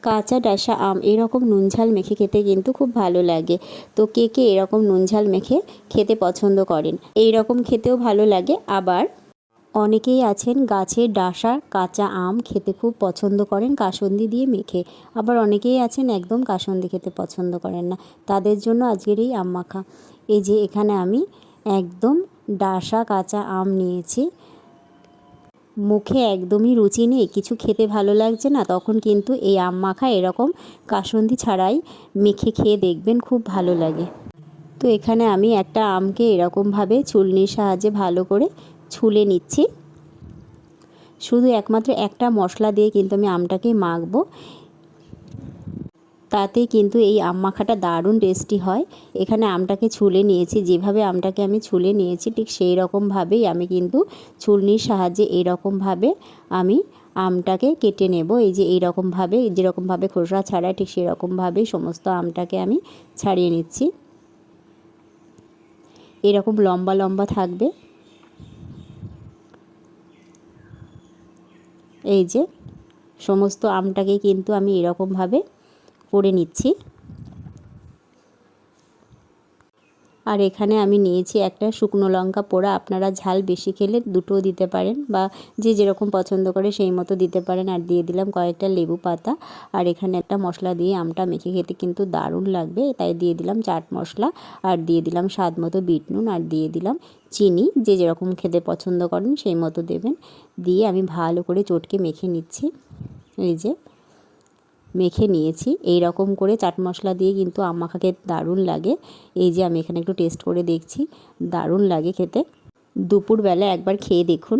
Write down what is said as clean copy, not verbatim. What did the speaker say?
কাঁচা ডাসা আম এরকম নুন ঝাল মেখে খেতে কিন্তু খুব ভালো লাগে। তো কে কে এরকম নুন ঝাল মেখে খেতে পছন্দ করেন? এই রকম খেতেও ভালো লাগে। আবার অনেকেই আছেন গাছের ডাসা কাঁচা আম খেতে খুব পছন্দ করেন কাসুন্দি দিয়ে মেখে। আবার অনেকেই আছেন একদম কাসুন্দি খেতে পছন্দ করেন না। তাদের জন্য আজকের এই আম মাখা। এই যে এখানে আমি একদম ডাসা কাঁচা আম নিয়েছি। মুখে একদমই রুচি নেই, কিছু খেতে ভালো লাগছে না, তখন কিন্তু এই আম মাখা এরকম কাসুন্দি ছাড়াই মেখে খেয়ে দেখবেন, খুব ভালো লাগে। তো এখানে আমি একটা আমকে এরকমভাবে ছুলনির সাহায্যে ভালো করে ছুলে নিচ্ছি। শুধু একমাত্র একটা মশলা দিয়ে কিন্তু আমি আমটাকে মাখবো, তাতে কিন্তু এই আম মাখাটা দারুণ টেস্টি হয়। এখানে আমটাকে ছুলে নিয়েছি, যেভাবে আমটাকে আমি ছুলে নিয়েছি ঠিক সেই রকমভাবেই আমি কিন্তু ছুলনির সাহায্যে এইরকমভাবে আমি আমটাকে কেটে নেব। এই যে এইরকমভাবে, যেরকমভাবে খোসা ছাড়ায় ঠিক সেরকমভাবেই সমস্ত আমটাকে আমি ছাড়িয়ে নিচ্ছি। এরকম লম্বা লম্বা থাকবে। এই যে সমস্ত আমটাকে কিন্তু আমি এরকমভাবে করে নিচ্ছি। আর এখানে আমি নিয়েছি একটা শুকনো লঙ্কা পোড়া। আপনারা ঝাল বেশি খেলে দুটোও দিতে পারেন, বা যে যেরকম পছন্দ করে সেই মতো দিতে পারেন। আর দিয়ে দিলাম কয়েকটা লেবু পাতা। আর এখানে একটা মশলা দিয়ে আমটা মেখে খেতে কিন্তু দারুণ লাগবে, তাই দিয়ে দিলাম চাট মশলা, আর দিয়ে দিলাম স্বাদ মতো বিট নুন, আর দিয়ে দিলাম চিনি। যে যেরকম খেতে পছন্দ করেন সেই মতো দেবেন। দিয়ে আমি ভালো করে চটকে মেখে নিচ্ছি। এই যে মেখে নিয়েছি। এই রকম করে চাট মশলা দিয়ে কিন্তু আম মাখা খেতে দারুণ লাগে। এই যে আমি এখানে একটু টেস্ট করে দেখছি, দারুণ লাগে খেতে। দুপুরবেলা একবার খেয়ে দেখুন।